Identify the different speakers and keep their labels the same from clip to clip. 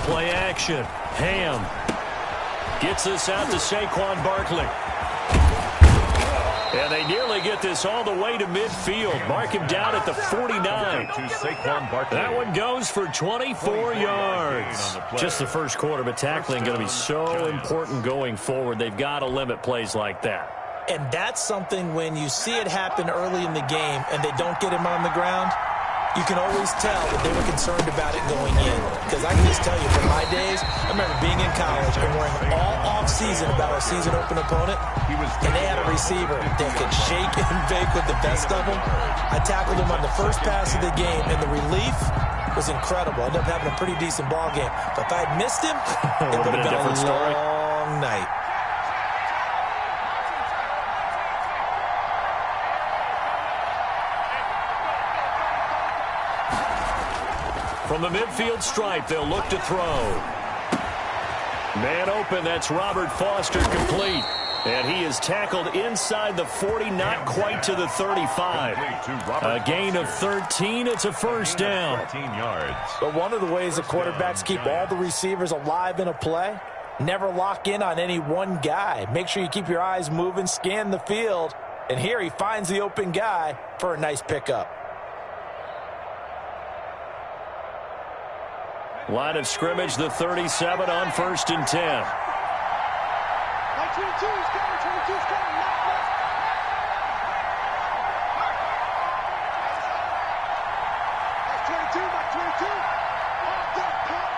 Speaker 1: Play action. Ham gets this out to Saquon Barkley. And they nearly get this all the way to midfield. Mark him down at the 49. That one goes for 24 yards. Just the first quarter, but tackling going to be so important going forward. They've got to limit plays like that.
Speaker 2: And that's something when you see it happen early in the game and they don't get him on the ground, you can always tell that they were concerned about it going in. Because I can just tell you, from my days, I remember being in college and worrying all off-season about our season-open opponent, and they had a receiver that could shake and bake with the best of them. I tackled him on the first pass of the game, and the relief was incredible. I ended up having a pretty decent ball game. But if I had missed him, it would have been a long night.
Speaker 1: From the midfield stripe, they'll look to throw. Man open, that's Robert Foster, complete. And he is tackled inside the 40, not quite to the 35. A gain of 13, it's a first down.
Speaker 3: 13 yards.
Speaker 2: But one of the ways the quarterbacks keep all the receivers alive in a play, never lock in on any one guy. Make sure you keep your eyes moving, scan the field. And here he finds the open guy for a nice pickup.
Speaker 1: Line of scrimmage, the 37 on 1st and 10.
Speaker 4: 22 is coming, 22 is coming. That's 22, by 22. Oh, good cut.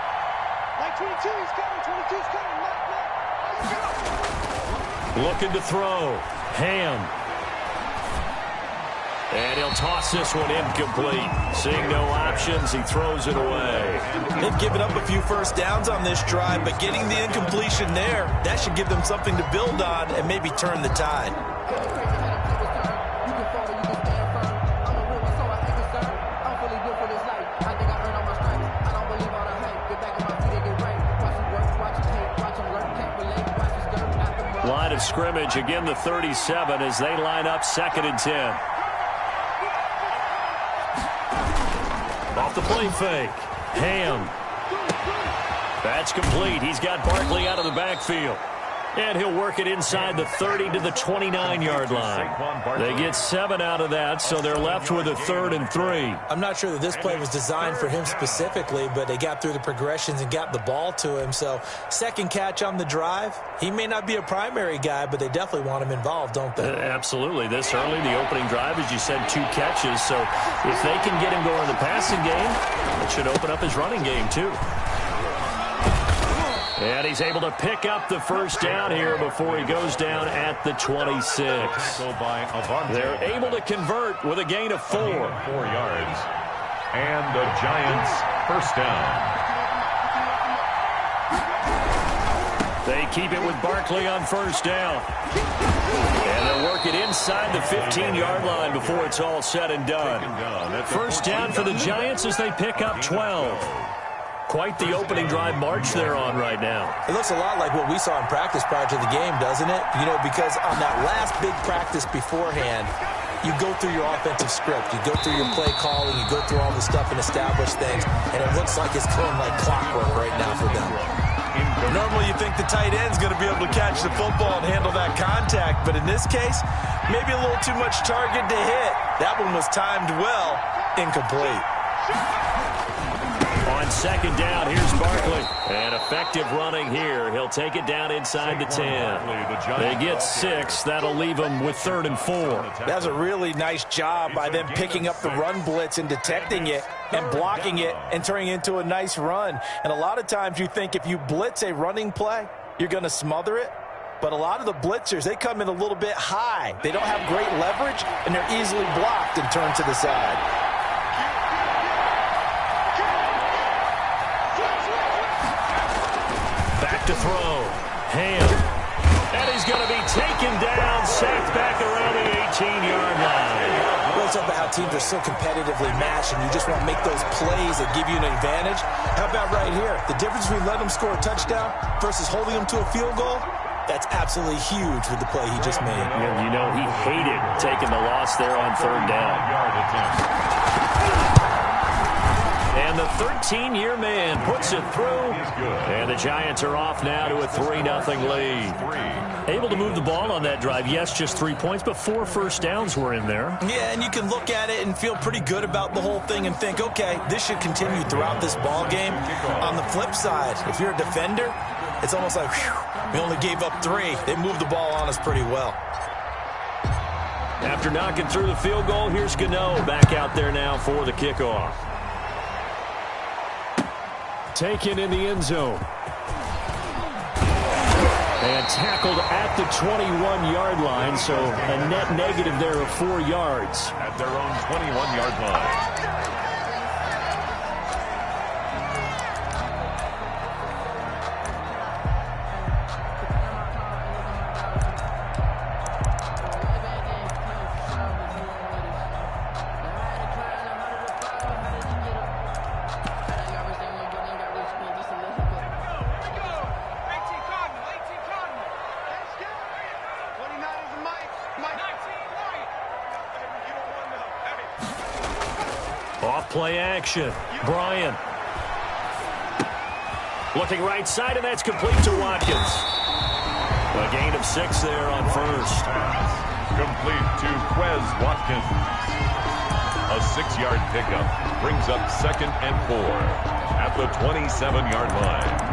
Speaker 4: Like 22 is coming, 22 is coming.
Speaker 1: Looking to throw. Ham. And he'll toss this one incomplete. Seeing no options, he throws it away.
Speaker 2: They've given up a few first downs on this drive, but getting the incompletion there, that should give them something to build on and maybe turn the tide.
Speaker 1: Line of scrimmage, again the 37 as they line up 2nd and 10. Off the play fake. Ham. That's complete. He's got Barkley out of the backfield. And he'll work it inside the 30 to the 29-yard line. They get 7 out of that, so they're left with a 3rd and 3.
Speaker 2: I'm not sure that this play was designed for him specifically, but they got through the progressions and got the ball to him. So second catch on the drive. He may not be a primary guy, but they definitely want him involved, don't they?
Speaker 1: Absolutely. This early, the opening drive, as you said, 2 catches. So if they can get him going in the passing game, it should open up his running game too. And he's able to pick up the first down here before he goes down at the 26. They're able to convert with a gain of 4.
Speaker 3: 4 yards. And the Giants first down.
Speaker 1: They keep it with Barkley on first down. And they'll work it inside the 15-yard line before it's all said and done. First down for the Giants as they pick up 12. Quite the opening drive march they're on right now.
Speaker 2: It looks a lot like what we saw in practice prior to the game, doesn't it? You know, because on that last big practice beforehand, you go through your offensive script. You go through your play calling. You go through all the stuff and establish things. And it looks like it's going like clockwork right now for them. Normally you think the tight end's going to be able to catch the football and handle that contact. But in this case, maybe a little too much target to hit. That one was timed well. Incomplete.
Speaker 1: On second down, here's Barkley. And effective running here. He'll take it down inside the 10. They get 6. That'll leave them with 3rd and 4.
Speaker 2: That's a really nice job by them picking up the run blitz and detecting it. and blocking it and turning into a nice run. And a lot of times you think if you blitz a running play, you're going to smother it. But a lot of the blitzers, they come in a little bit high. They don't have great leverage, and they're easily blocked and turned to the side.
Speaker 1: Back to throw. Ham. And he's going to be taken down, sacked back around the 18-yard line.
Speaker 2: We'll talk about how teams are so competitively matched, and you just want to make those plays that give you an advantage. How about right here? The difference between letting them score a touchdown versus holding them to a field goal, that's absolutely huge with the play he just made.
Speaker 1: And you know, he hated taking the loss there on third down. And the 13-year man puts it through. And the Giants are off now to a 3-0 lead. Able to move the ball on that drive. Yes, just 3 points, but 4 first downs were in there.
Speaker 2: Yeah, and you can look at it and feel pretty good about the whole thing and think, okay, this should continue throughout this ball game. On the flip side, if you're a defender, it's almost like, whew, we only gave up 3. They moved the ball on us pretty well.
Speaker 1: After knocking through the field goal, here's Gano back out there now for the kickoff. Taken in the end zone. And tackled at the 21-yard line, so a net negative there of 4 yards.
Speaker 3: At their own 21-yard line.
Speaker 1: Play action. Bryant. Looking right side, and that's complete to Watkins. A gain of 6 there on first.
Speaker 3: Complete to Quez Watkins. A 6-yard pickup brings up 2nd and 4 at the 27-yard line.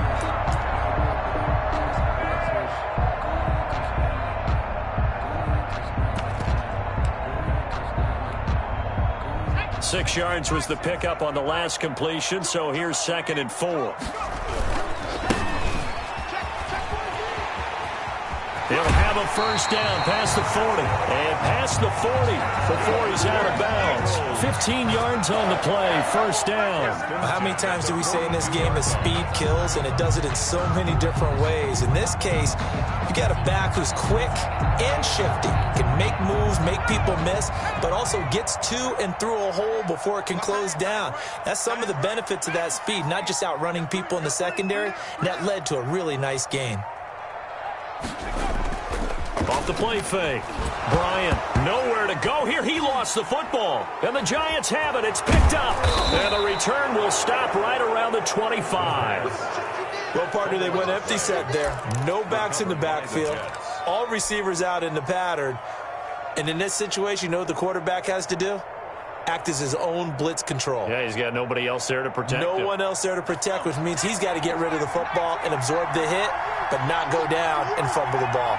Speaker 1: 6 yards was the pickup on the last completion, so here's 2nd and 4. He'll have a first down past the 40. And past the 40 before he's out of bounds. 15 yards on the play, first down.
Speaker 2: How many times do we say in this game that speed kills, and it does it in so many different ways? In this case, you got a back who's quick and shifty, can make moves, make people miss, but also gets to and through a hole before it can close down. That's some of the benefits of that speed, not just outrunning people in the secondary, and that led to a really nice gain.
Speaker 1: Off the play fake. Bryant, nowhere to go here. He lost the football. And the Giants have it. It's picked up. And the return will stop right around the 25.
Speaker 2: Well, partner, they went empty set there. No backs in the backfield. All receivers out in the pattern. And in this situation, you know what the quarterback has to do? Act as his own blitz control.
Speaker 1: Yeah, he's got nobody else there to protect him.
Speaker 2: No one else there to protect, which means he's got to get rid of the football and absorb the hit, but not go down and fumble the ball.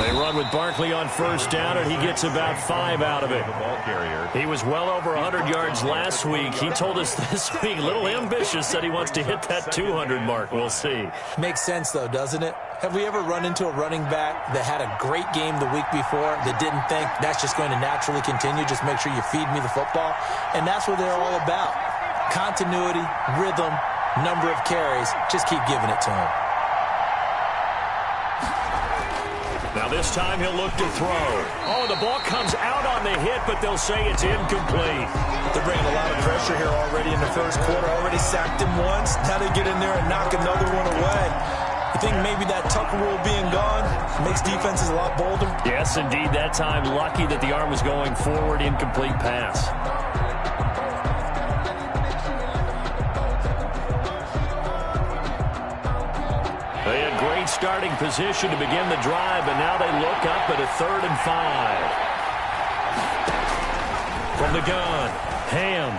Speaker 1: They run with Barkley on first down, and he gets about 5 out of it. He was well over 100 yards last week. He told us this week, a little ambitious, said he wants to hit that 200 mark. We'll see.
Speaker 2: Makes sense, though, doesn't it? Have we ever run into a running back that had a great game the week before that didn't think that's just going to naturally continue? Just make sure you feed me the football. And that's what they're all about. Continuity, rhythm, number of carries. Just keep giving it to him.
Speaker 1: Now this time he'll look to throw. Oh, the ball comes out on the hit, but they'll say it's incomplete.
Speaker 2: They're bringing a lot of pressure here already in the first quarter. Already sacked him once. Now they get in there and knock another one away. I think maybe that Tucker rule being gone makes defenses a lot bolder.
Speaker 1: Yes, indeed. That time, lucky that the arm was going forward, incomplete pass. They had great starting position to begin the drive, but now they look up at a 3rd and 5. From the gun, Ham.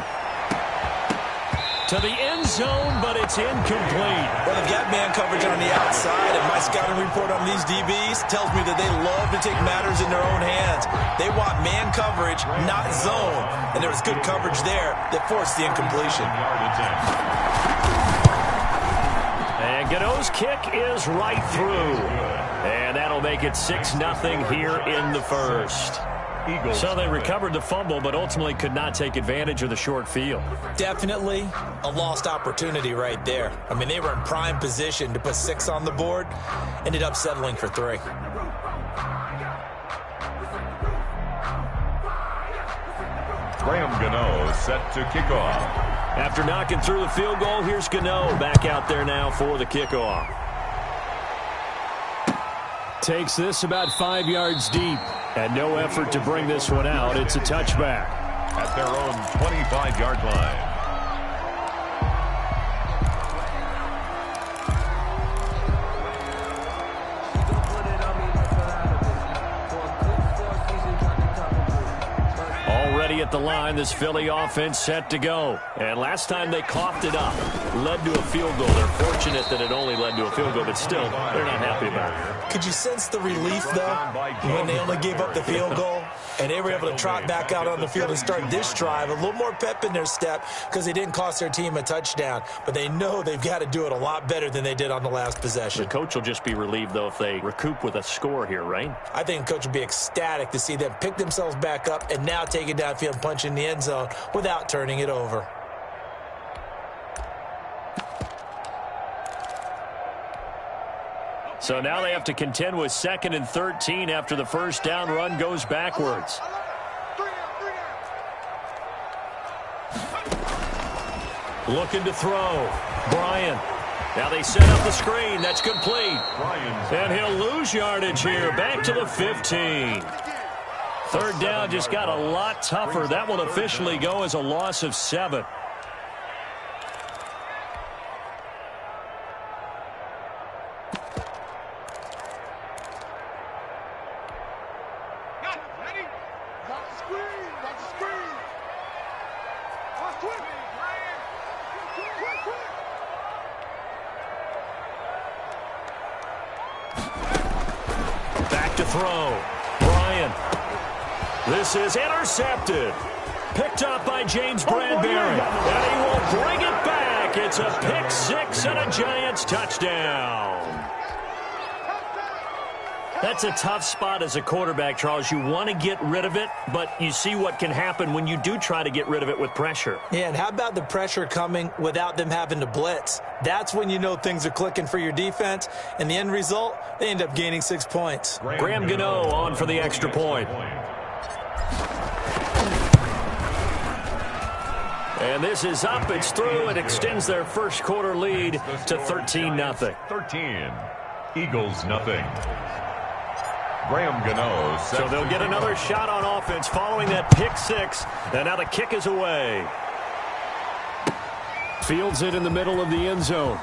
Speaker 1: To the end zone, but it's incomplete.
Speaker 2: Well, they've got man coverage on the outside, and my scouting report on these DBs tells me that they love to take matters in their own hands. They want man coverage, not zone. And there was good coverage there that forced the incompletion.
Speaker 1: And Gano's kick is right through. And that'll make it 6-0 here in the first. So they recovered the fumble, but ultimately could not take advantage of the short field.
Speaker 2: Definitely a lost opportunity right there. I mean, they were in prime position to put 6 on the board, ended up settling for 3.
Speaker 3: Graham Gano set to kick off.
Speaker 1: After knocking through the field goal, here's Gano back out there now for the kickoff. Takes this about 5 yards deep. And no effort to bring this one out. It's a touchback.
Speaker 3: At their own 25-yard line.
Speaker 1: Already at the line, this Philly offense set to go. And last time they coughed it up, led to a field goal. They're fortunate that it only led to a field goal, but still, they're not happy about it.
Speaker 2: Could you sense the relief, though, when they only gave up the field goal? And they were able to trot back out on the field and start this drive. A little more pep in their step because they didn't cost their team a touchdown. But they know they've got to do it a lot better than they did on the last possession.
Speaker 1: The coach will just be relieved, though, if they recoup with a score here, right?
Speaker 2: I think the coach will be ecstatic to see them pick themselves back up and now take it downfield and punch in the end zone without turning it over.
Speaker 1: So now they have to contend with 2nd and 13 after the first down run goes backwards. Looking to throw. Bryant. Now they set up the screen. That's complete. And he'll lose yardage here. Back to the 15. Third down just got a lot tougher. That will officially go as a loss of 7. Back to throw. Bryant. This is intercepted. Picked up by James Bradbury. And he will bring it back. It's a pick 6 and a Giants touchdown. That's a tough spot as a quarterback, Charles. You want to get rid of it, but you see what can happen when you do try to get rid of it with pressure.
Speaker 2: Yeah, and how about the pressure coming without them having to blitz? That's when you know things are clicking for your defense, and the end result, they end up gaining 6 points.
Speaker 1: Graham Gano on for the extra point. And this is up. It's through. It extends their first quarter lead to 13-0.
Speaker 3: 13. Eagles nothing. Graham Gano.
Speaker 1: So they'll get another shot on offense following that pick 6. And now the kick is away. Fields it in the middle of the end zone.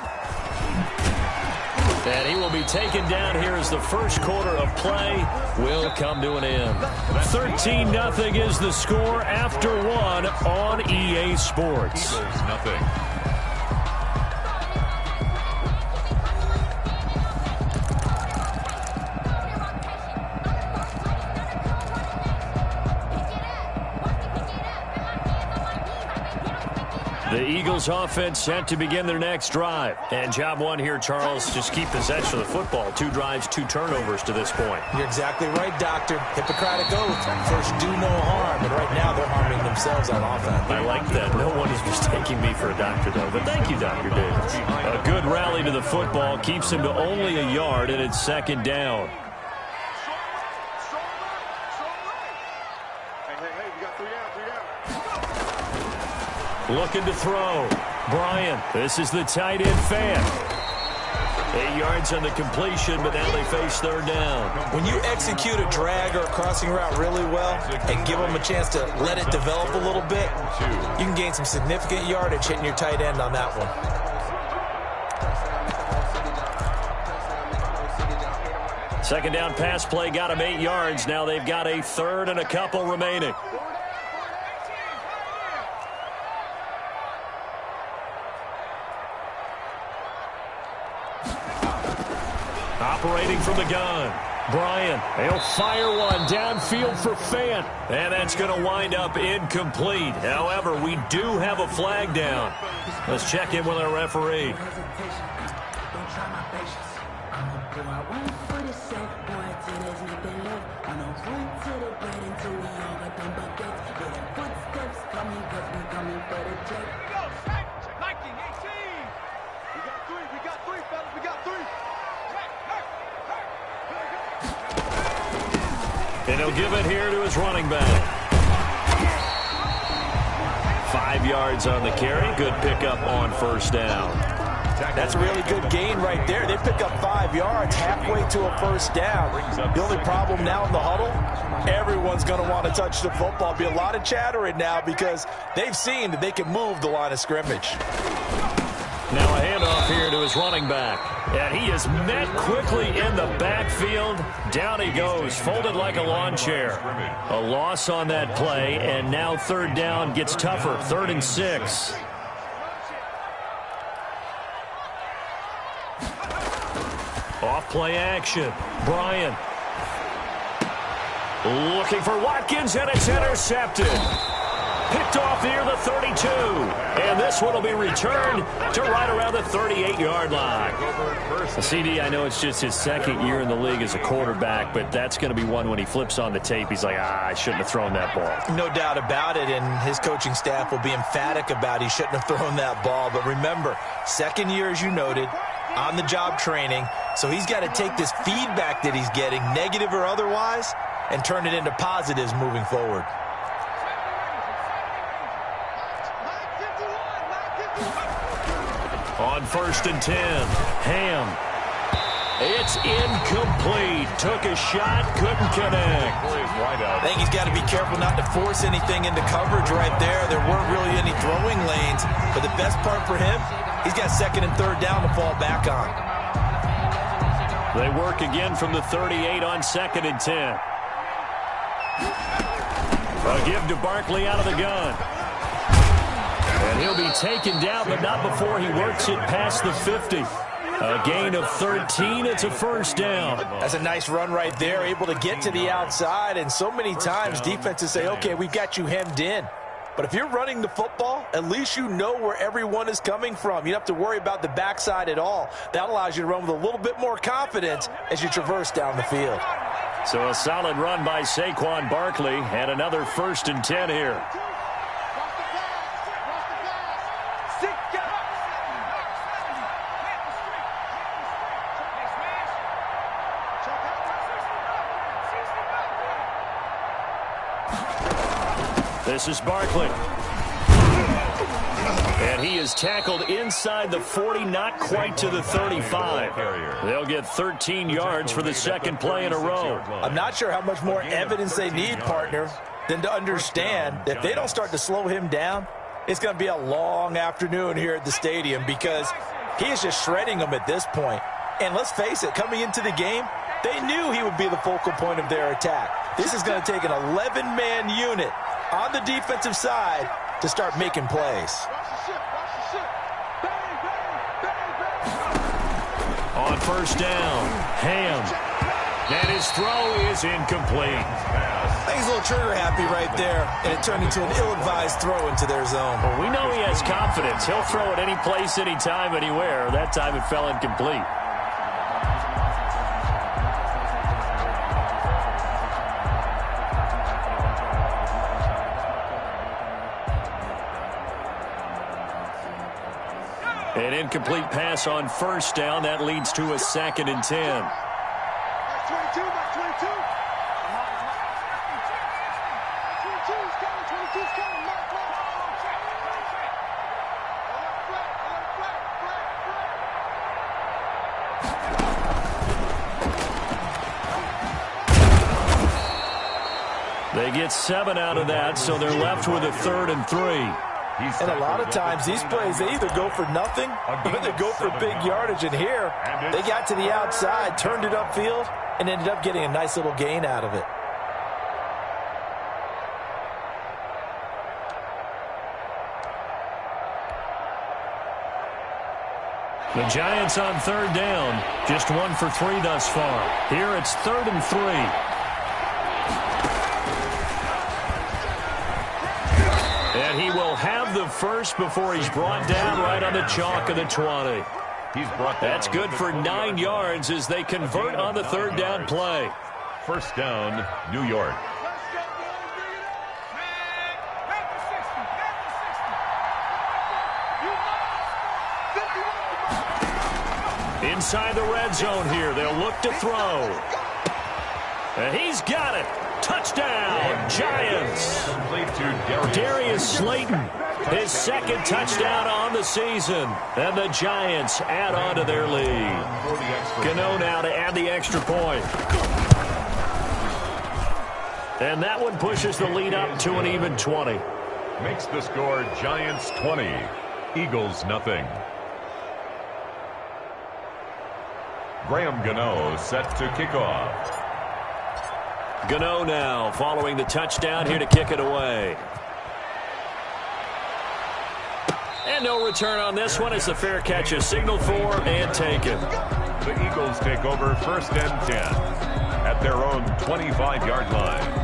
Speaker 1: And he will be taken down here as the first quarter of play will come to an end. 13-0 is the score after 1 on EA Sports.
Speaker 3: Eagles nothing.
Speaker 1: The Eagles offense set to begin their next drive. And job one here, Charles, just keep possession of the football. 2 drives, 2 turnovers to this point.
Speaker 2: You're exactly right, Doctor. Hippocratic oath. First, do no harm. And right now, they're harming themselves on offense.
Speaker 1: I like that. No one is mistaking me for a doctor, though. But thank you, Dr. Davis. A good rally to the football keeps him to only a yard, and it's 2nd down. Looking to throw. Bryant. This is the tight end fan. 8 yards on the completion, but now they face 3rd down.
Speaker 2: When you execute a drag or a crossing route really well and give them a chance to let it develop a little bit, you can gain some significant yardage hitting your tight end on that one.
Speaker 1: Second down pass play got him 8 yards. Now they've got a 3rd and a couple remaining. looking from the gun. Bryant, he'll fire one downfield for Fant. And that's going to wind up incomplete. However, we do have a flag down. Let's check in with our referee. And he'll give it here to his running back. 5 yards on the carry. Good pickup on first down.
Speaker 2: That's a really good gain right there. They pick up 5 yards halfway to a first down. The only problem now in the huddle, everyone's going to want to touch the football. Be a lot of chattering now because they've seen that they can move the line of scrimmage.
Speaker 1: Now a handoff here to his running back. And he is met quickly in the backfield. Down he goes, folded like a lawn chair. A loss on that play, and now third down gets tougher. 3rd and 6. Off play action. Bryant. Looking for Watkins, and it's intercepted. Picked off near the 32. And this one will be returned to right around the 38-yard line. CD, I know it's just his 2nd year in the league as a quarterback, but that's going to be one when he flips on the tape. He's like, I shouldn't have thrown that ball.
Speaker 2: No doubt about it, and his coaching staff will be emphatic about he shouldn't have thrown that ball. But remember, 2nd year, as you noted, on-the-job training, so he's got to take this feedback that he's getting, negative or otherwise, and turn it into positives moving forward.
Speaker 1: On 1st and 10, Ham. It's incomplete. Took a shot, couldn't connect.
Speaker 2: I think he's got to be careful not to force anything into coverage right there. There weren't really any throwing lanes, but the best part for him, he's got 2nd and 3rd down to fall back on.
Speaker 1: They work again from the 38 on 2nd and 10. A give to Barkley out of the gun. And he'll be taken down, but not before he works it past the 50. A gain of 13. It's a first down.
Speaker 2: That's a nice run right there, able to get to the outside. And so many times defenses say, okay, we've got you hemmed in. But if you're running the football, at least you know where everyone is coming from. You don't have to worry about the backside at all. That allows you to run with a little bit more confidence as you traverse down the field.
Speaker 1: So a solid run by Saquon Barkley, and another 1st and 10 here. This is Barkley. And he is tackled inside the 40, not quite to the 35. They'll get 13 yards for the 2nd play in a row.
Speaker 2: I'm not sure how much more evidence they need, partner, than to understand that if they don't start to slow him down, it's going to be a long afternoon here at the stadium because he is just shredding them at this point. And let's face it, coming into the game, they knew he would be the focal point of their attack. This is going to take an 11-man unit on the defensive side to start making plays.
Speaker 1: On first down, Ham. And his throw is incomplete.
Speaker 2: I think he's a little trigger happy right there, and it turned into an ill-advised throw into their zone.
Speaker 1: Well, we know he has confidence. He'll throw it any place, anytime, anywhere. That time it fell incomplete. An incomplete pass on first down. That leads to a 2nd and 10. They get 7 out of that, so they're left with a 3rd and 3.
Speaker 2: And a lot of times, these plays, they either go for nothing or they go for big yardage. And here, they got to the outside, turned it upfield, and ended up getting a nice little gain out of it.
Speaker 1: The Giants on third down. Just 1 for 3 thus far. Here it's 3rd and 3. And he will have the first before he's brought down right on the chalk of the 20. That's good for 9 yards as they convert on the third down play.
Speaker 3: First down, New York.
Speaker 1: Inside the red zone here. They'll look to throw. And he's got it. Touchdown, Giants. Darius Slayton, his 2nd touchdown on the season. And the Giants add on to their lead. Gano now to add the extra point. And that one pushes the lead up to an even 20.
Speaker 3: Makes the score Giants 20, Eagles nothing. Graham Gano set to kick off.
Speaker 1: Gano now following the touchdown here to kick it away. And no return on this one as the fair catch is signaled for and taken.
Speaker 3: The Eagles take over 1st and 10 at their own 25-yard line.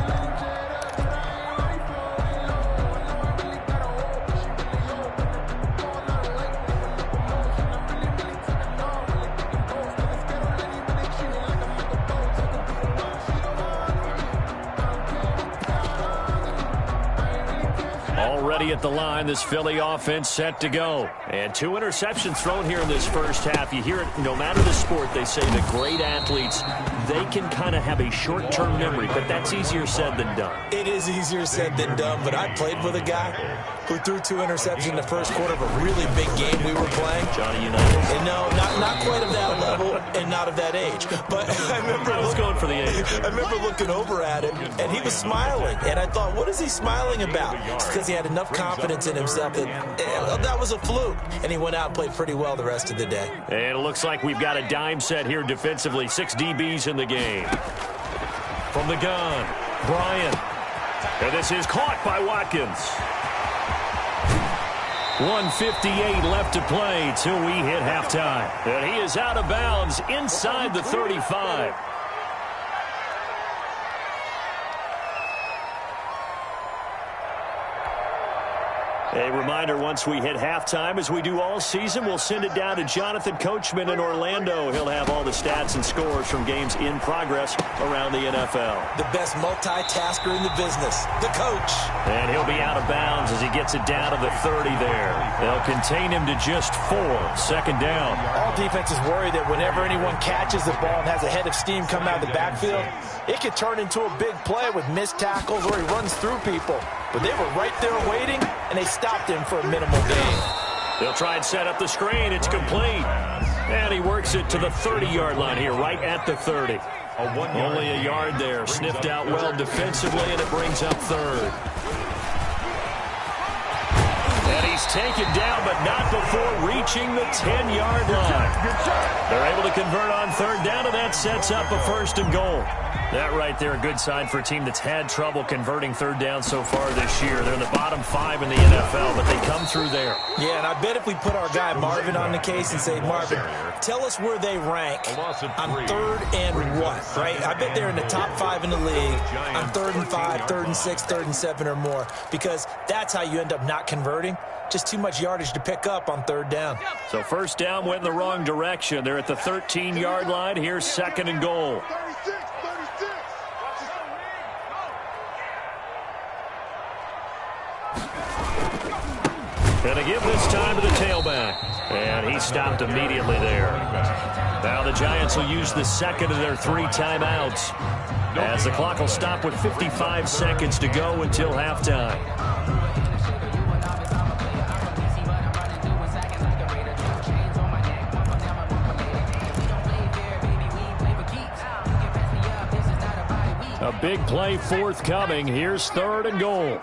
Speaker 1: Already at the line, this Philly offense set to go. And 2 interceptions thrown here in this first half. You hear it, no matter the sport, they say the great athletes, they can kind of have a short-term memory, but that's easier said than done.
Speaker 2: It is easier said than done, but I played with a guy who threw 2 interceptions in the first quarter of a really big game we were playing.
Speaker 1: Johnny Unitas.
Speaker 2: And no, not quite of that level and not of that age. But I remember
Speaker 1: going for the age.
Speaker 2: I remember looking over at him, and he was smiling. And I thought, what is he smiling about? It's because he had enough confidence in himself that was a fluke. And he went out and played pretty well the rest of the day.
Speaker 1: And it looks like we've got a dime set here defensively. 6 DBs in the game. From the gun, Bryant. And this is caught by Watkins. 1:58 left to play till we hit halftime. And he is out of bounds inside the 35. A reminder, once we hit halftime, as we do all season, we'll send it down to Jonathan Coachman in Orlando. He'll have all the stats and scores from games in progress around the NFL.
Speaker 2: The best multitasker in the business, the coach.
Speaker 1: And he'll be out of bounds as he gets it down to the 30 there. They'll contain him to just 4. 2nd down.
Speaker 2: All defenses worry that whenever anyone catches the ball and has a head of steam come out of the backfield, it could turn into a big play with missed tackles or he runs through people. But they were right there waiting, and they stopped him for a minimal gain.
Speaker 1: They'll try and set up the screen. It's complete. And he works it to the 30-yard line here, right at the 30. Only a yard there. Sniffed out well defensively, and it brings up 3rd. And he's taken down, but not before reaching the 10-yard line. They're able to convert on 3rd down, and that sets up a 1st and goal. That right there, a good sign for a team that's had trouble converting 3rd down so far this year. They're in the bottom 5 in the NFL, but they come through there.
Speaker 2: Yeah, and I bet if we put our guy Marvin on the case and say, Marvin, tell us where they rank on 3rd and what, right? I bet they're in the top 5 in the league on 3rd and 5, 3rd and 6, 3rd and 7 or more, because that's how you end up not converting. Just too much yardage to pick up on 3rd down.
Speaker 1: So 1st down went in the wrong direction. They're at the 13-yard line. Here's 2nd and goal. Going to give this time to the tailback. And he stopped immediately there. Now the Giants will use the 2nd of their 3 timeouts, as the clock will stop with 55 seconds to go until halftime. A big play forthcoming. Here's 3rd and goal.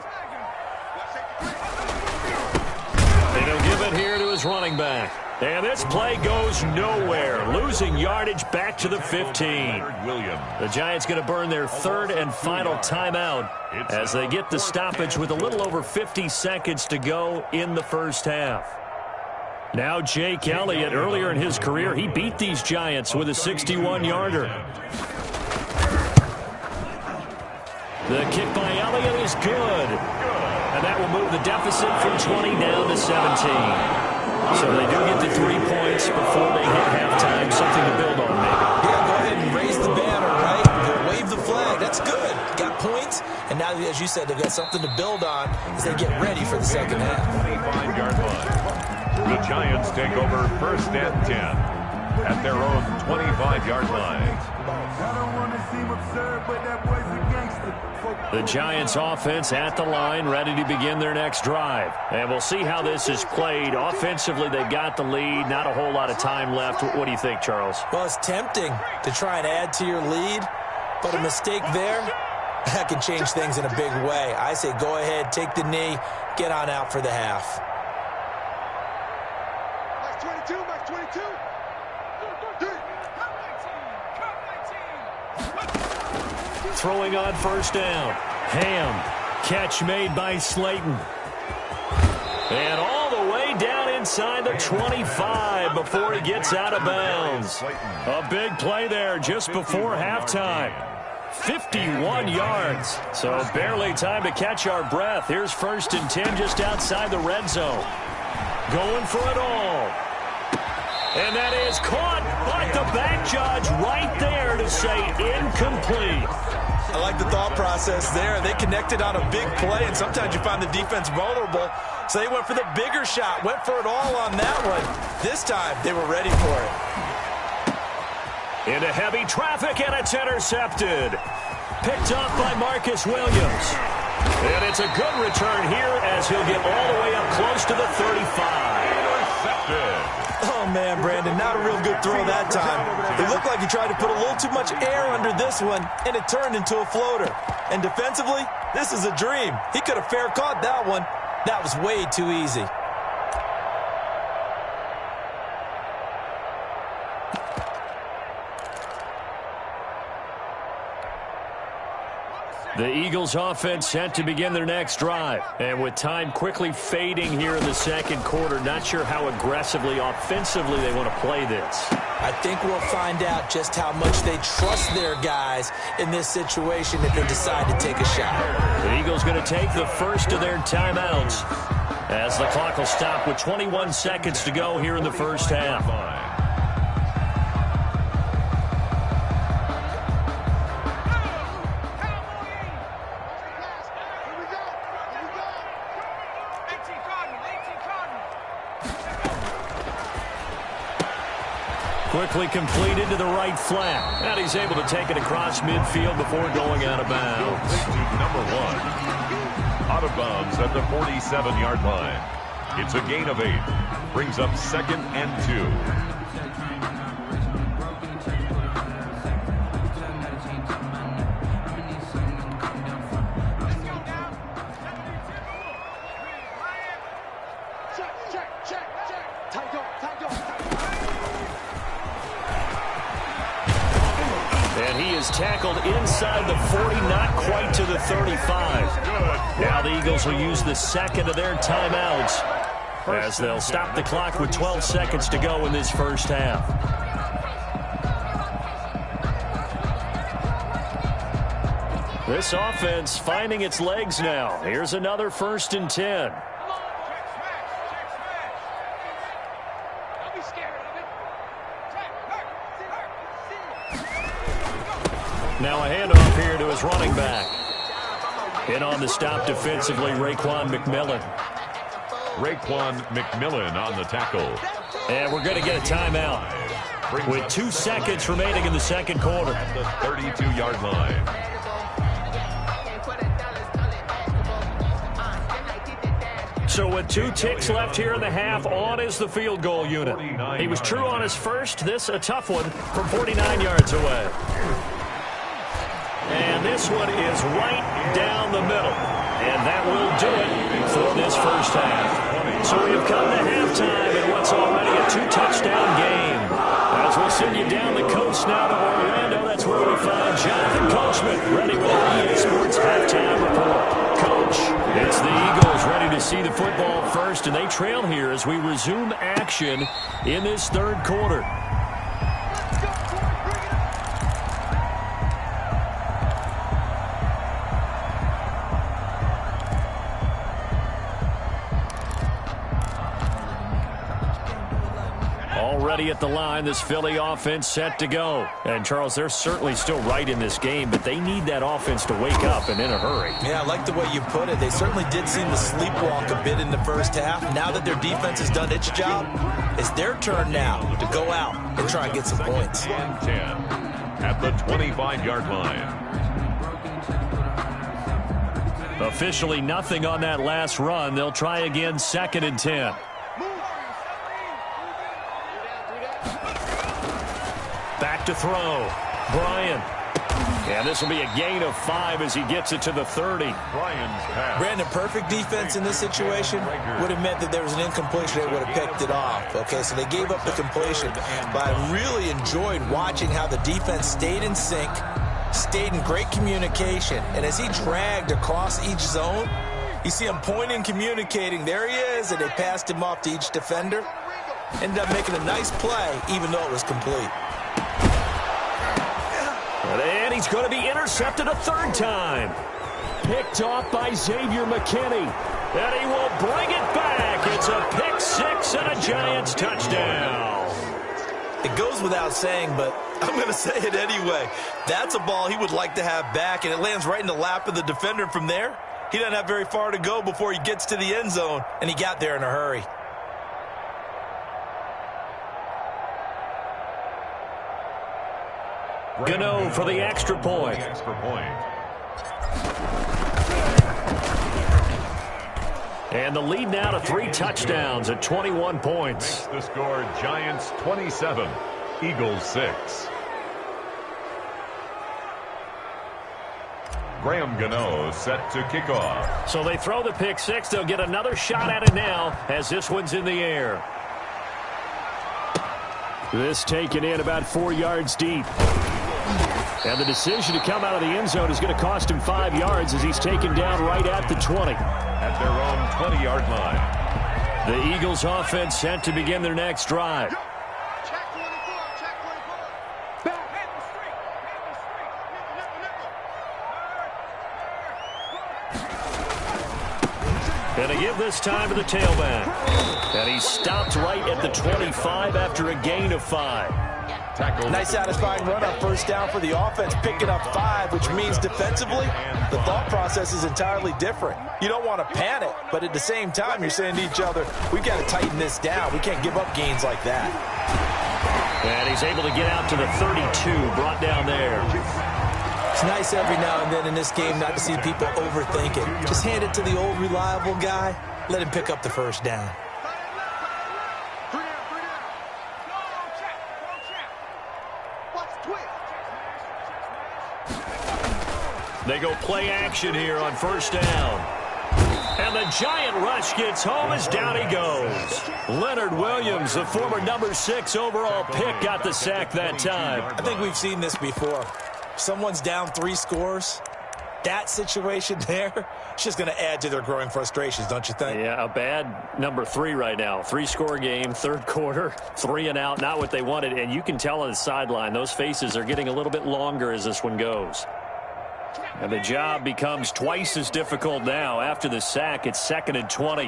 Speaker 1: And he'll give it here to his running back. And this play goes nowhere. Losing yardage back to the 15. The Giants going to burn their 3rd and final timeout as they get the stoppage with a little over 50 seconds to go in the first half. Now Jake Elliott, earlier in his career, he beat these Giants with a 61-yarder. The kick by Elliott is good. And that will move the deficit from 20 down to 17. So they do get the 3 points before they hit halftime. Something to build on, maybe.
Speaker 2: Yeah, go ahead and raise the banner, right? Wave the flag. That's good. Got points. And now, as you said, they've got something to build on as they get ready for the second half.
Speaker 3: 25-yard line. The Giants take over first and 10 at their own 25-yard line.
Speaker 1: The Giants offense at the line, ready to begin their next drive. And we'll see how this is played. Offensively, they've got the lead. Not a whole lot of time left. What do you think, Charles?
Speaker 2: Well, it's tempting to try and add to your lead, but a mistake there, that can change things in a big way. I say go ahead, take the knee, get on out for the half.
Speaker 4: Max 22, Max 22.
Speaker 1: Throwing on first down. Ham. Catch made by Slayton. And all the way down inside the 25 before he gets out of bounds. A big play there just before halftime. 51 yards. So barely time to catch our breath. Here's first and 10 just outside the red zone. Going for it all. And that is caught, but the back judge right there to say incomplete.
Speaker 2: I like the thought process there. They connected on a big play, and sometimes you find the defense vulnerable. So they went for the bigger shot, went for it all on that one. This time, they were ready for it.
Speaker 1: Into heavy traffic, and it's intercepted. Picked up by Marcus Williams. And it's a good return here as he'll get all the way up close to the 35.
Speaker 3: Intercepted.
Speaker 2: Oh, man, Brandon, not a real good throw that time. It looked like he tried to put a little too much air under this one, and it turned into a floater. And defensively, this is a dream. He could have fair caught that one. That was way too easy.
Speaker 1: The Eagles offense set to begin their next drive. And with time quickly fading here in the second quarter, not sure how aggressively, offensively they want to play this.
Speaker 2: I think we'll find out just how much they trust their guys in this situation if they decide to take a shot.
Speaker 1: The Eagles going to take the first of their timeouts as the clock will stop with 21 seconds to go here in the first half. Quickly completed to the right flat. And he's able to take it across midfield before going out of bounds.
Speaker 3: Number 1. Out of bounds at the 47-yard line. It's a gain of 8. Brings up second and 2.
Speaker 1: And he is tackled inside the 40, not quite to the 35. Now the Eagles will use the second of their timeouts as they'll stop the clock with 12 seconds to go in this first half. This offense finding its legs now. Here's another first and 10. Now a handoff here to his running back. In on the stop defensively, Raekwon McMillan.
Speaker 3: Raekwon McMillan on the tackle.
Speaker 1: And we're going to get a timeout with 2 seconds remaining in the second quarter.
Speaker 3: At the 32-yard line.
Speaker 1: So with 2 ticks left here in the half, on is the field goal unit. He was true on his first. This a tough one from 49 yards away. And this one is right down the middle. And that will do it for this first half. So we've come to halftime in what's already a 2-touchdown game. As we'll send you down the coast now to Orlando, that's where we find Jonathan Coachman ready with our EA Sports halftime report. Coach, it's the Eagles ready to see the football first, and they trail here as we resume action in this third quarter. Already at the line, this Philly offense set to go. And, Charles, they're certainly still right in this game, but they need that offense to wake up and in a hurry.
Speaker 2: Yeah, I like the way you put it. They certainly did seem to sleepwalk a bit in the first half. Now that their defense has done its job, it's their turn now to go out and try and get some points.
Speaker 3: 10 at the 25-yard line.
Speaker 1: Officially nothing on that last run. They'll try again, 2nd and 10. Back to throw. Bryant. And this will be a gain of 5 as he gets it to the 30.
Speaker 3: Bryant's pass.
Speaker 2: Brandon, perfect defense in this situation would have meant that there was an incompletion. They would have picked it off. Okay, so they gave up the completion. But I really enjoyed watching how the defense stayed in sync, stayed in great communication. And as he dragged across each zone, you see him pointing, communicating. There he is, and they passed him off to each defender. Ended up making a nice play, even though it was complete.
Speaker 1: And he's going to be intercepted a 3rd time. Picked off by Xavier McKinney. And he will bring it back. It's a pick 6 and a Giants touchdown.
Speaker 2: It goes without saying, but I'm going to say it anyway. That's a ball he would like to have back, and it lands right in the lap of the defender. From there, he doesn't have very far to go before he gets to the end zone, and he got there in a hurry.
Speaker 1: Gano for the extra point. And the lead now to 3 touchdowns at 21 points.
Speaker 3: Makes the score Giants 27, Eagles 6. Graham Gano set to kick off.
Speaker 1: So they throw the pick 6. They'll get another shot at it now as this one's in the air. This taken in about 4 yards deep. And the decision to come out of the end zone is going to cost him 5 yards as he's taken down right at the 20.
Speaker 3: At their own 20-yard line.
Speaker 1: The Eagles offense set to begin their next drive.
Speaker 4: Check 24, check 24. Back, hit the street,
Speaker 1: And they give this time to the tailback. And he stopped right at the 25 after a gain of 5.
Speaker 2: Nice satisfying run on 1st down for the offense, picking up 5, which means defensively, the thought process is entirely different. You don't want to panic, but at the same time, you're saying to each other, we've got to tighten this down. We can't give up gains like that.
Speaker 1: And he's able to get out to the 32, brought down there.
Speaker 2: It's nice every now and then in this game not to see people overthink it. Just hand it to the old reliable guy, let him pick up the 1st down.
Speaker 1: They go play action here on 1st down. And the giant rush gets home as down he goes. Leonard Williams, the former number 6 overall pick, got the sack that time.
Speaker 2: I think we've seen this before. Someone's down 3 scores. That situation there, it's just going to add to their growing frustrations, don't you think?
Speaker 1: Yeah, a bad number 3 right now. 3-score game, 3rd quarter, 3 and out, not what they wanted. And you can tell on the sideline, those faces are getting a little bit longer as this one goes. And the job becomes twice as difficult now. After the sack, it's 2nd and 20.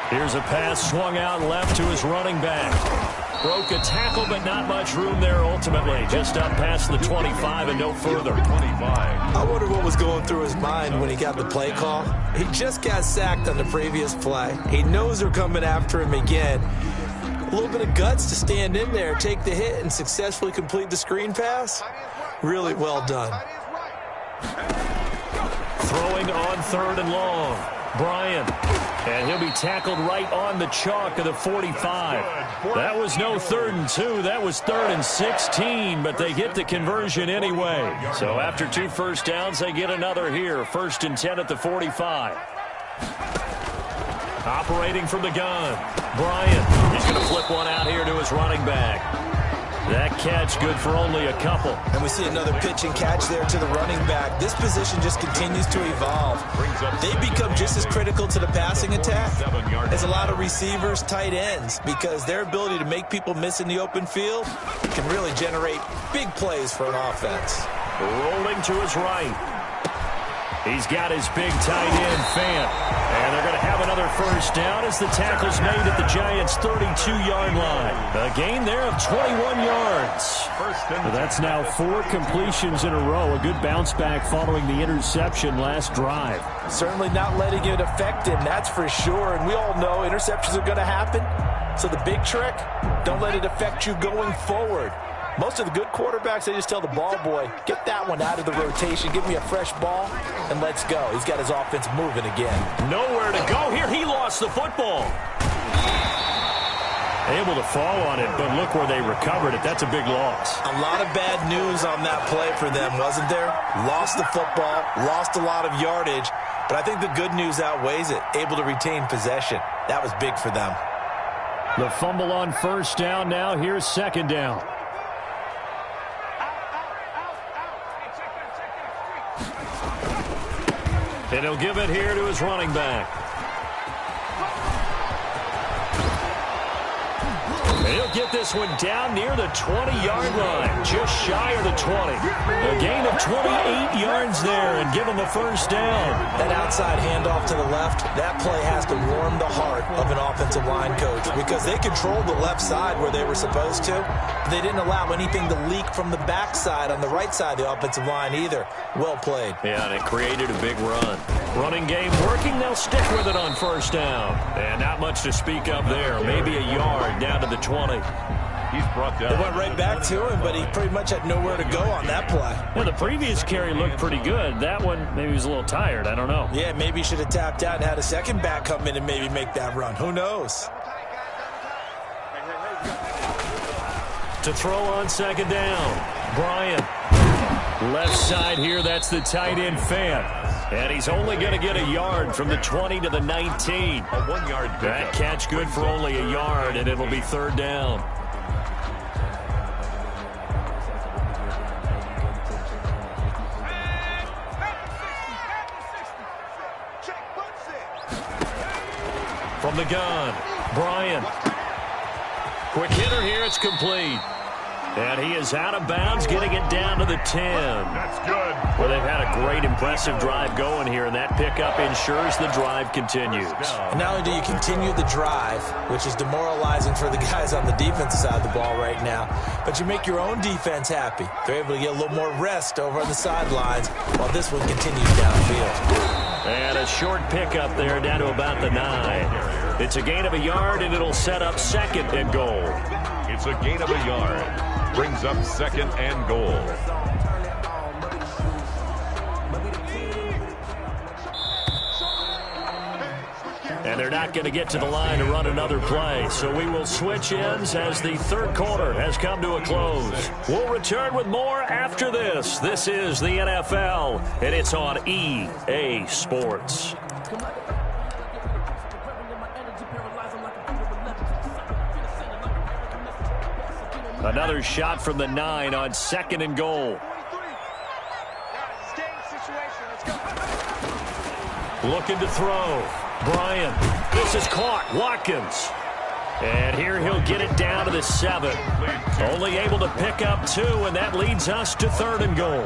Speaker 1: Here's a pass swung out left to his running back. Broke a tackle, but not much room there ultimately. Just up past the 25 and no further. 25.
Speaker 2: I wonder what was going through his mind when he got the play call. He just got sacked on the previous play. He knows they're coming after him again. A little bit of guts to stand in there, take the hit, and successfully complete the screen pass. Really well done.
Speaker 1: Throwing on 3rd and long. Bryant. And he'll be tackled right on the chalk of the 45. That was no 3rd and 2. That was 3rd and 16, but they get the conversion anyway. So after 2 first downs, they get another here. 1st and 10 at the 45. Operating from the gun. Bryant. He's going to flip one out here to his running back. That catch good for only a couple.
Speaker 2: And we see another pitch and catch there to the running back. This position just continues to evolve. They become just as critical to the passing attack as a lot of receivers, tight ends, because their ability to make people miss in the open field can really generate big plays for an offense.
Speaker 1: Rolling to his right. He's got his big tight end, Fant. And they're going to have another first down as the tackle's made at the Giants' 32-yard line. A gain there of 21 yards. That's now 4 completions in a row. A good bounce back following the interception last drive.
Speaker 2: Certainly not letting it affect him, that's for sure. And we all know interceptions are going to happen. So the big trick, don't let it affect you going forward. Most of the good quarterbacks, they just tell the ball boy, get that one out of the rotation, give me a fresh ball, and let's go. He's got his offense moving again.
Speaker 1: Nowhere to go here. He lost the football. Able to fall on it, but look where they recovered it. That's a big loss.
Speaker 2: A lot of bad news on that play for them, wasn't there? Lost the football, lost a lot of yardage, but I think the good news outweighs it. Able to retain possession. That was big for them.
Speaker 1: The fumble on first down now. Here's second down. And he'll give it here to his running back. And he'll get this one down near the 20-yard line, just shy of the 20. A gain of 28 yards there and give him a first down.
Speaker 2: That outside handoff to the left, that play has to warm the heart of an offensive line coach because they controlled the left side where they were supposed to. They didn't allow anything to leak from the backside on the right side of the offensive line either. Well played.
Speaker 1: Yeah, and it created a big run. Running game working. They'll stick with it on first down. And not much to speak of there. Maybe a yard down to the 20.
Speaker 3: He's brought down.
Speaker 2: They went right back to him, but he pretty much had nowhere to go on that play.
Speaker 1: Well, the previous carry looked pretty good. That one, maybe he was a little tired. I don't know.
Speaker 2: Yeah, maybe he should have tapped out and had a second back come in and maybe make that run. Who knows?
Speaker 1: To throw on second down, Bryant. Left side here, that's the tight end, Fant. And he's only going to get a yard from the 20 to the 19.
Speaker 3: A 1-yard pickup.
Speaker 1: That catch good for only a yard, and it'll be third down. From the gun, Bryant. Quick hitter here, it's complete. And he is out of bounds, getting it down to the 10.
Speaker 3: That's good.
Speaker 1: Well, they've had a great, impressive drive going here, and that pickup ensures the drive continues.
Speaker 2: And not only do you continue the drive, which is demoralizing for the guys on the defensive side of the ball right now, but you make your own defense happy. They're able to get a little more rest over on the sidelines while this one continues downfield.
Speaker 1: And a short pickup there down to about the 9. It's a gain of a yard, and it'll set up second and goal.
Speaker 3: It's a gain of a yard. Brings up second and goal.
Speaker 1: And they're not going to get to the line to run another play. So we will switch ends as the third quarter has come to a close. We'll return with more after this. This is the NFL, and it's on EA Sports. Another shot from the 9 on second and goal. Looking to throw. Bryant. This is caught. Watkins. And here he'll get it down to the 7. Only able to pick up 2, and that leads us to third and goal.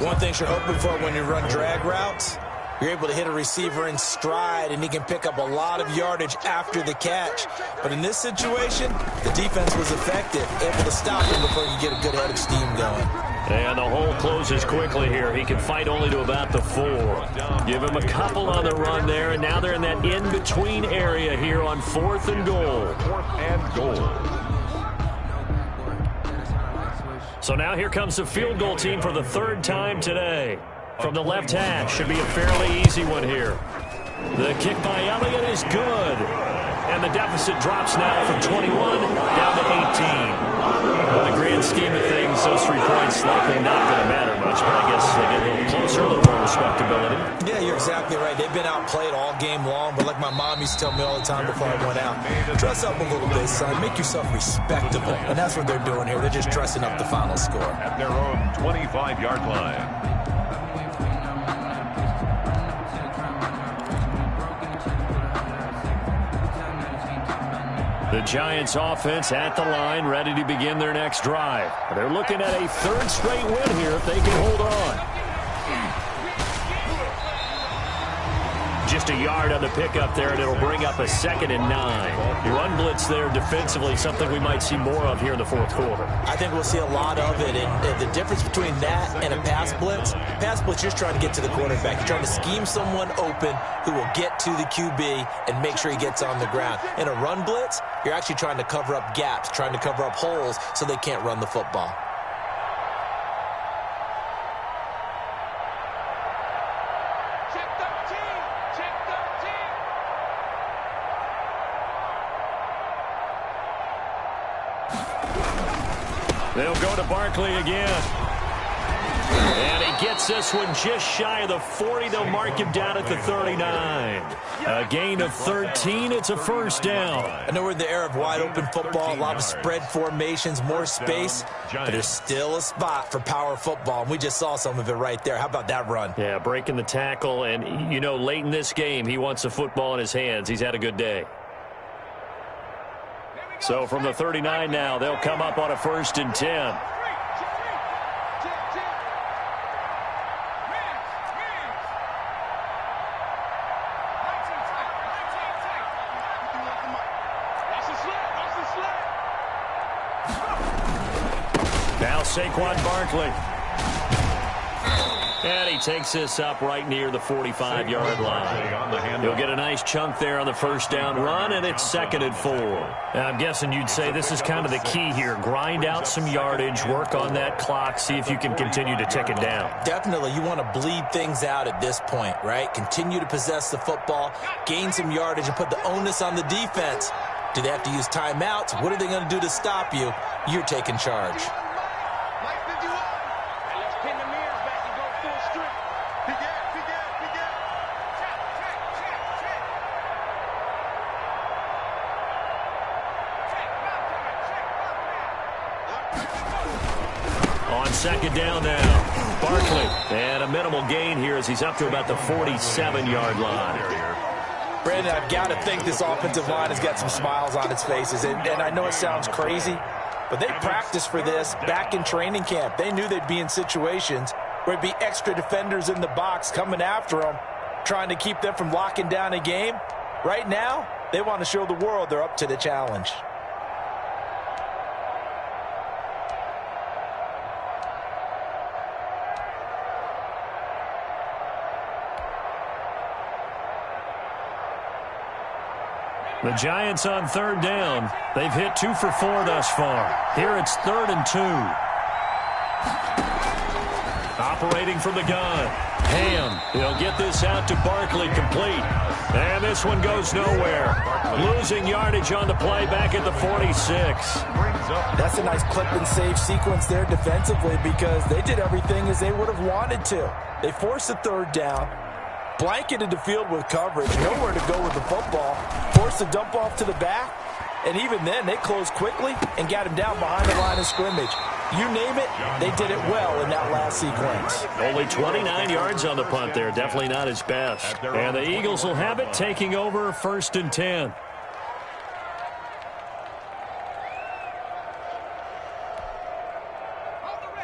Speaker 2: One thing you're hoping for when you run drag routes, you're able to hit a receiver in stride, and he can pick up a lot of yardage after the catch. But in this situation, the defense was effective, able to stop him before he could get a good head of steam going.
Speaker 1: And the hole closes quickly here. He can fight only to about the 4. Give him a couple on the run there, and now they're in that in-between area here on fourth and goal.
Speaker 3: Fourth and goal.
Speaker 1: So now here comes the field goal team for the third time today. From the left hash, should be a fairly easy one here. The kick by Elliott is good. And the deficit drops now from 21 down to 18. In the grand scheme of things, those 3 points likely not going to matter much, but I guess they get a little closer, a little more respect. respectability.
Speaker 2: Yeah, you're exactly right. They've been outplayed all game long, but like my mom used to tell me all the time before I went out, dress up a little bit, son. Make yourself respectable. And that's what they're doing here. They're just dressing up the final score.
Speaker 3: At their own 25-yard line.
Speaker 1: The Giants offense at the line, ready to begin their next drive. They're looking at a third straight win here if they can hold on. Just a yard on the pickup there, and it'll bring up a 2nd and 9. Run blitz there defensively, something we might see more of here in the fourth quarter.
Speaker 2: I think we'll see a lot of it, and the difference between that and a pass blitz, you're trying to get to the quarterback. You're trying to scheme someone open who will get to the QB and make sure he gets on the ground. In a run blitz, you're actually trying to cover up gaps, trying to cover up holes so they can't run the football.
Speaker 1: They'll go to Barkley again. And he gets this one just shy of the 40. They'll mark him down at the 39. A gain of 13. It's a first down.
Speaker 2: I know we're in the era of wide-open football, a lot of spread formations, more space, but there's still a spot for power football, and we just saw some of it right there. How about that run?
Speaker 1: Yeah, breaking the tackle, and, you know, late in this game, he wants the football in his hands. He's had a good day. So from the 39 now, they'll come up on a 1st and 10. Now Saquon Barkley. And he takes this up right near the 45-yard line. He'll get a nice chunk there on the first down run, and it's 2nd and 4. Now, I'm guessing you'd say this is kind of the key here. Grind out some yardage, work on that clock, see if you can continue to tick it down.
Speaker 2: Definitely. You want to bleed things out at this point, right? Continue to possess the football, gain some yardage, and put the onus on the defense. Do they have to use timeouts? What are they going to do to stop you? You're taking charge.
Speaker 1: On 2nd down now, Barkley. And a minimal gain here as he's up to about the 47-yard line.
Speaker 2: Brandon, I've got to think this offensive line has got some smiles on its faces. And I know it sounds crazy, but they practiced for this back in training camp. They knew they'd be in situations where it'd be extra defenders in the box coming after them, trying to keep them from locking down a game. Right now, they want to show the world they're up to the challenge.
Speaker 1: The Giants on 3rd down. They've hit 2 for 4 thus far. Here it's 3rd and 2. Operating from the gun. Ham. He'll get this out to Barkley, complete. And this one goes nowhere. Losing yardage on the play back at the 46.
Speaker 2: That's a nice clip and save sequence there defensively because they did everything as they would have wanted to. They forced the 3rd down, blanketed the field with coverage, nowhere to go with the football, forced the dump off to the back, and even then they closed quickly and got him down behind the line of scrimmage. You name it, they did it well in that last sequence.
Speaker 1: Only 29 yards on the punt there, definitely not his best. And the Eagles will have it, taking over 1st and 10.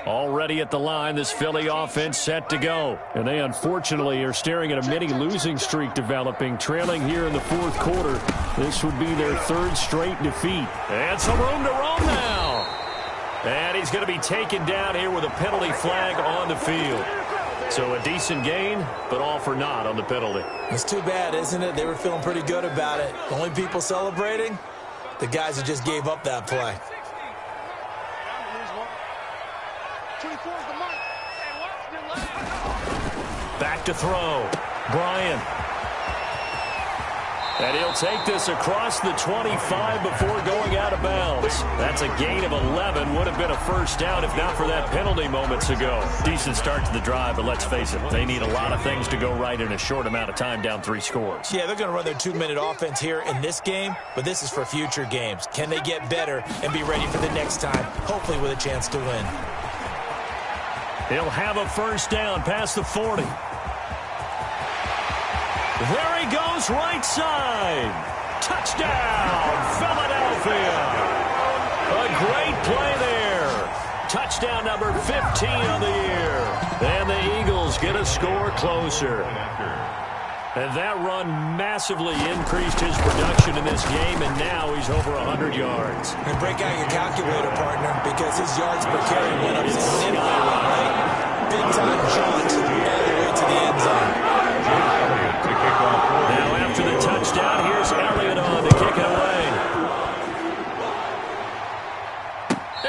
Speaker 1: Already at the line, this Philly offense set to go. And they unfortunately are staring at a mini losing streak developing, trailing here in the 4th quarter. This would be their 3rd straight defeat. And some room to roam now. And he's going to be taken down here with a penalty flag on the field. So a decent gain, but all for naught on the penalty.
Speaker 2: It's too bad, isn't it? They were feeling pretty good about it. The only people celebrating, the guys who just gave up that play. Back
Speaker 1: to throw. Bryant. And he'll take this across the 25 before going out of bounds. That's a gain of 11. Would have been a first down if not for that penalty moments ago. Decent start to the drive, but let's face it, they need a lot of things to go right in a short amount of time down 3 scores.
Speaker 2: Yeah, they're going to run their 2-minute offense here in this game, but this is for future games. Can they get better and be ready for the next time, hopefully with a chance to win?
Speaker 1: He'll have a first down past the 40. There he goes, right side. Touchdown, Philadelphia. A great play there. Touchdown number 15 on the year. And the Eagles get a score closer. And that run massively increased his production in this game, and now he's over 100 yards.
Speaker 2: And break out your calculator, partner, because his yards per carry went up significantly, right? Big-time jaunt all the way to the end zone.
Speaker 1: Now after the touchdown, here's Elliott on to kick it away.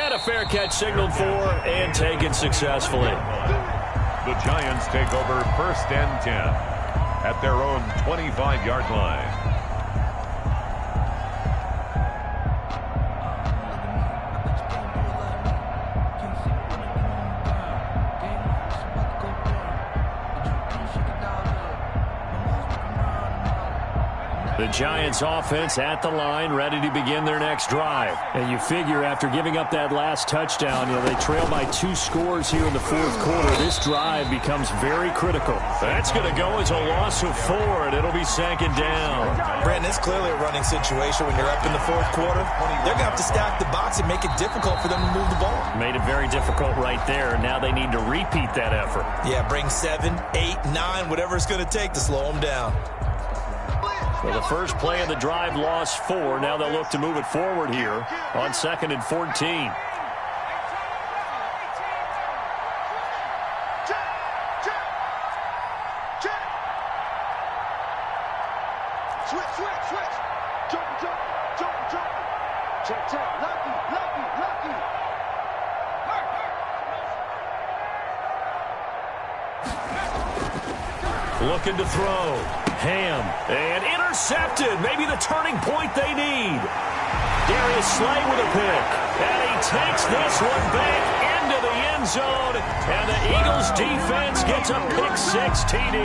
Speaker 1: And a fair catch signaled for and taken successfully.
Speaker 3: The Giants take over 1st and 10 at their own 25-yard line.
Speaker 1: The Giants offense at the line, ready to begin their next drive. And you figure after giving up that last touchdown, they trail by 2 scores here in the 4th quarter. This drive becomes very critical. That's going to go as a loss of 4, and it'll be 2nd down.
Speaker 2: Brandon, it's clearly a running situation when you're up in the 4th quarter. They're going to have to stack the box and make it difficult for them to move the ball.
Speaker 1: Made it very difficult right there. Now they need to repeat that effort.
Speaker 2: Yeah, bring 7, 8, 9, whatever it's going to take to slow them down.
Speaker 1: So the first play of the drive lost 4. Now they'll look to move it forward here on 2nd and 14.
Speaker 4: Switch. Jump. Check. Lucky.
Speaker 1: Looking to throw. Ham. And intercepted. Maybe the turning point they need. Darius Slay with a pick. And he takes this one back into the end zone. And the Eagles defense gets a pick-6 TD.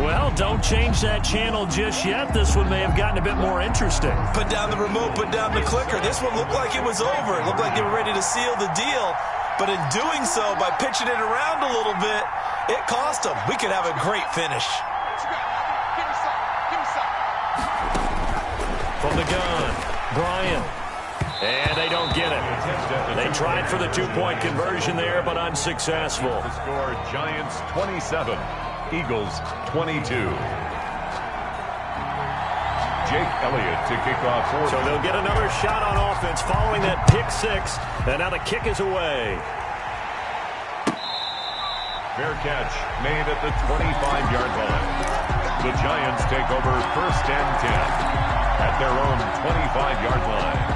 Speaker 1: Well, don't change that channel just yet. This one may have gotten a bit more interesting.
Speaker 2: Put down the remote, put down the clicker. This one looked like it was over. It looked like they were ready to seal the deal. But in doing so, by pitching it around a little bit, it cost them. We could have a great finish.
Speaker 1: From the gun, Bryant. And they don't get it. They tried for the 2-point conversion there, but unsuccessful.
Speaker 3: The score, Giants 27, Eagles 22. Jake Elliott to kick off for.
Speaker 1: So they'll get another shot on offense following that pick-6. And now the kick is away.
Speaker 3: Fair catch made at the 25-yard line. The Giants take over 1st and 10 at their own 25-yard line.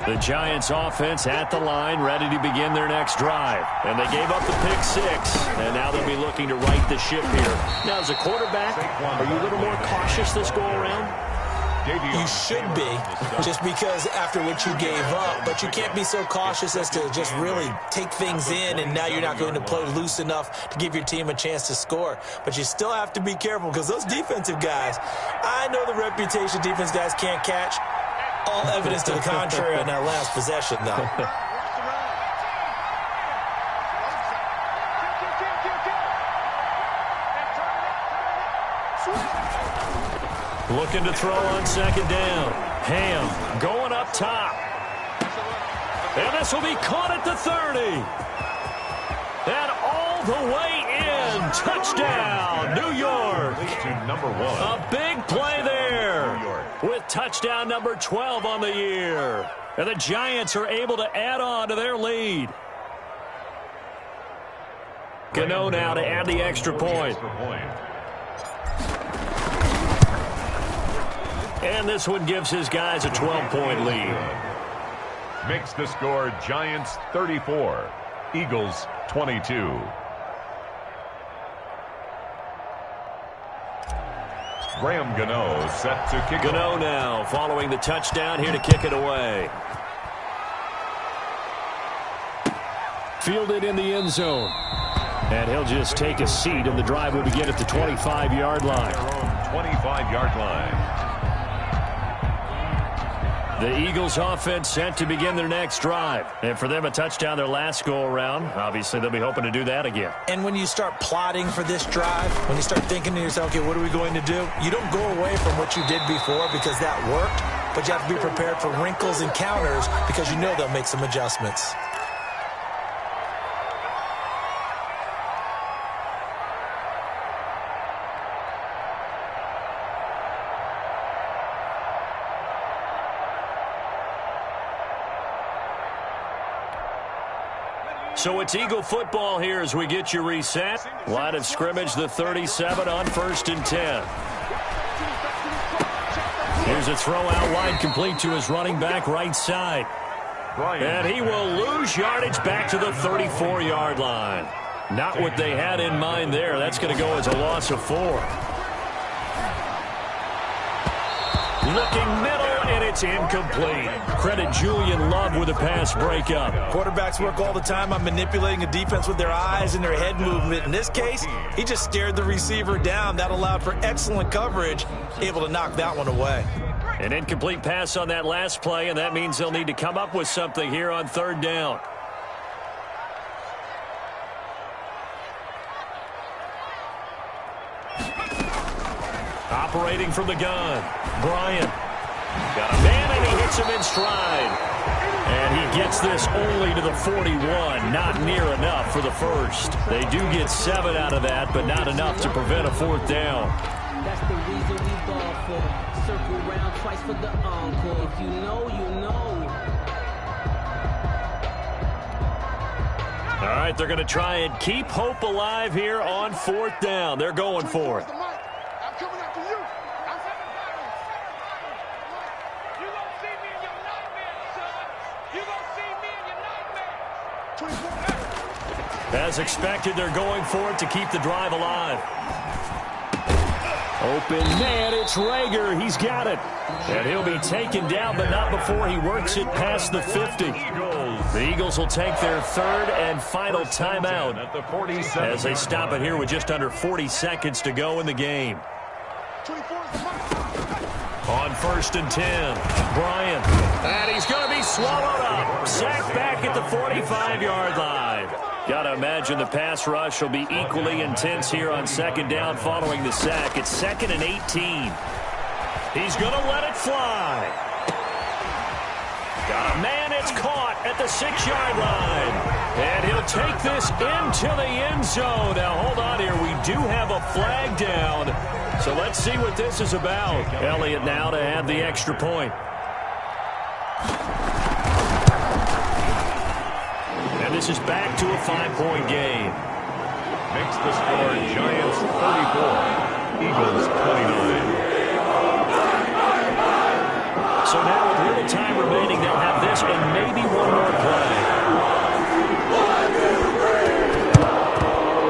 Speaker 1: The Giants offense at the line, ready to begin their next drive. And they gave up the pick-6, and now they'll be looking to right the ship here. Now, as a quarterback, are you a little more cautious this go-around?
Speaker 2: You should be, just because after what you gave up, but you can't be so cautious as to just really take things in, and now you're not going to play loose enough to give your team a chance to score. But you still have to be careful, because those defensive guys, I know the reputation defense guys can't catch. All evidence to the contrary on that last possession, though.
Speaker 1: Looking to throw on 2nd down. Ham going up top. And this will be caught at the 30. And all the way in. Touchdown, New York.
Speaker 3: To number 1.
Speaker 1: A big play there with touchdown number 12 on the year. And the Giants are able to add on to their lead. Gano now to add the extra point. And this one gives his guys a 12-point lead.
Speaker 3: Makes the score Giants 34, Eagles 22. Graham Gano set to kick.
Speaker 1: Gano now following the touchdown here to kick it away. Fielded in the end zone. And he'll just take a seat, and the drive will begin at the 25-yard line.
Speaker 3: Their own 25-yard line.
Speaker 1: The Eagles offense set to begin their next drive. And for them, a touchdown their last go-around. Obviously, they'll be hoping to do that again.
Speaker 2: And when you start plotting for this drive, when you start thinking to yourself, okay, what are we going to do? You don't go away from what you did before because that worked, but you have to be prepared for wrinkles and counters because you know they'll make some adjustments.
Speaker 1: So it's Eagle football here as we get you reset. Line of scrimmage, the 37 on 1st and 10. Here's a throw out wide, complete to his running back right side. And he will lose yardage back to the 34-yard line. Not what they had in mind there. That's going to go as a loss of 4. Looking middle, and it's incomplete. Credit Julian Love with a pass breakup.
Speaker 2: Quarterbacks work all the time on manipulating a defense with their eyes and their head movement. In this case, he just stared the receiver down. That allowed for excellent coverage, able to knock that one away.
Speaker 1: An incomplete pass on that last play, and that means they'll need to come up with something here on 3rd down. Operating from the gun, Bryant. Got a man, and he hits him in stride. And he gets this only to the 41, not near enough for the first. They do get 7 out of that, but not enough to prevent a 4th down.
Speaker 5: That's the reason we ball for. Circle round twice for the encore. If you know, you know.
Speaker 1: All right, they're going to try and keep hope alive here on 4th down. They're going for it. As expected, they're going for it to keep the drive alive. Open man, it's Rager. He's got it. And he'll be taken down, but not before he works it past the 50. The Eagles will take their 3rd and final timeout
Speaker 3: at the 47
Speaker 1: as they stop it here with just under 40 seconds to go in the game. On 1st and 10, Bryant. And he's going to be swallowed up. Sacked back at the 45-yard line. Got to imagine the pass rush will be equally intense here on 2nd down following the sack. It's 2nd and 18. He's going to let it fly. Got a man, it's caught at the 6-yard line. And he'll take this into the end zone. Now, hold on here. We do have a flag down. So let's see what this is about. Elliott now to have the extra point. And this is back to a 5-point game.
Speaker 3: Makes the score Giants 34, Eagles 29.
Speaker 1: So now with little time remaining, they'll have this and maybe one more play.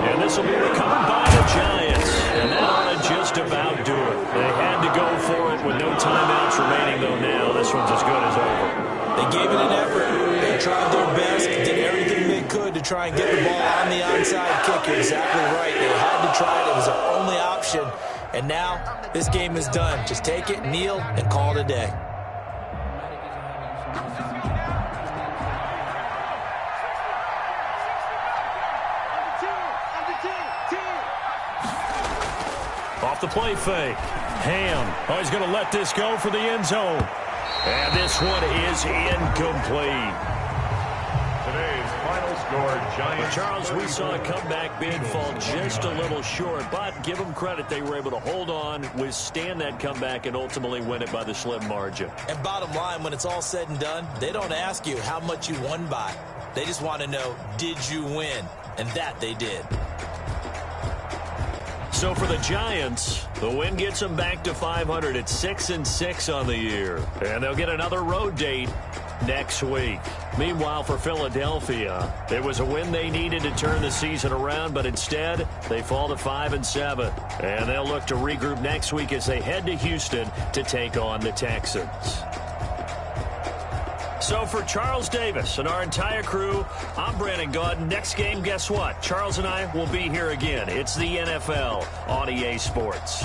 Speaker 1: And this will be recovered by the Giants. And that ought to just about do it. They had to go for it with no timeouts remaining, though now this one's as good as over.
Speaker 2: They gave it an effort. They tried their best, did everything they could to try and get the ball on the onside kick. You're exactly right. They had to try it. It was their only option. And now this game is done. Just take it, kneel, and call it a day.
Speaker 1: Off the play fake. Ham. Oh, he's going to let this go for the end zone. And this one is incomplete.
Speaker 3: Today's final score, Giants.
Speaker 1: Charles, we saw a comeback bid fall just a little short, but give them credit. They were able to hold on, withstand that comeback, and ultimately win it by the slim margin.
Speaker 2: And bottom line, when it's all said and done, they don't ask you how much you won by. They just want to know, did you win? And that they did.
Speaker 1: So for the Giants, the win gets them back to 500 at 6-6 on the year. And they'll get another road date next week. Meanwhile, for Philadelphia, it was a win they needed to turn the season around, but instead they fall to 5-7. And they'll look to regroup next week as they head to Houston to take on the Texans. So for Charles Davis and our entire crew, I'm Brandon Gaud. Next game, guess what? Charles and I will be here again. It's the NFL on EA Sports.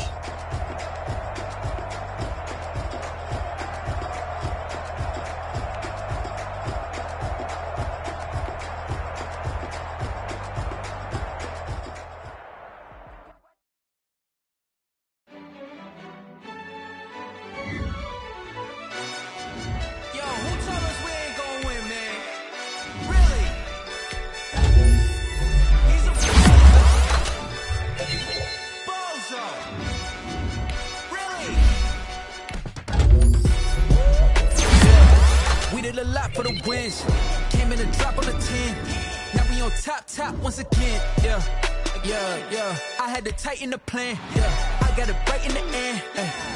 Speaker 6: Once again, yeah. I had to tighten the plan, I got it right in the end.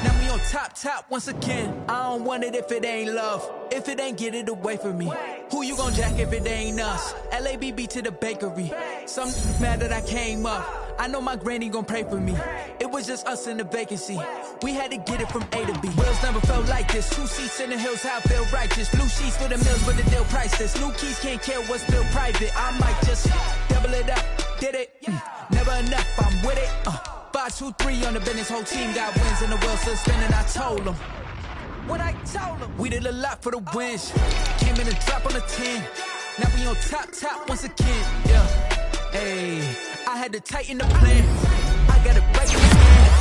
Speaker 6: Now we on top once again. I don't want it if it ain't love. If it ain't, get it away from me. Who you gon' jack if it ain't us? LABB to the bakery. Some mad that I came up. I know my granny gon' pray for me. It was just us in the vacancy. We had to get it from A to B. Wheels never felt like this. 2 seats in the hills, how I feel righteous. Blue sheets for the mills, but the deal priceless. New keys can't care what's still private. I might just double it up. Did it? Never enough, I'm with it. 5, 2, 3 on the business. Whole team got wins and the wheels still spinning. I told them. What I told them. We did a lot for the wins. Came in and drop on the 10. Now we on top once again. Hey, I had to tighten the plan. I got it right in the end.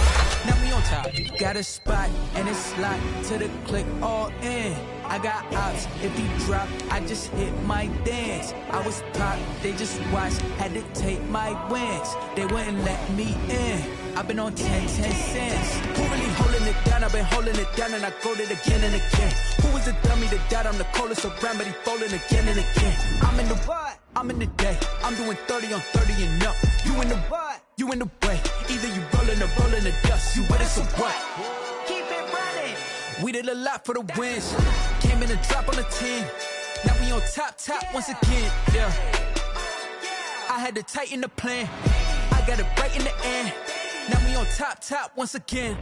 Speaker 6: Now we on top. Got a spot and it's locked to the click all in. I got ops. If he drop, I just hit my dance. I was top, they just watched. Had to take my wins. They wouldn't let me in. I've been on 10 cents. Who really holding it down? I've been holding it down and I go it again and again. Who is the dummy that died? I'm the coldest around, but he folding again and again. I'm in the what? I'm in the day. I'm doing 30 on 30 and up. You in the what? You in the way. Either you rolling or rolling the dust. You with us or what? Keep it running. We did a lot for the wins. Came in and drop on the 10. Now we on top once again. I had to tighten the plan. I got it right in the end. Now we on top once again.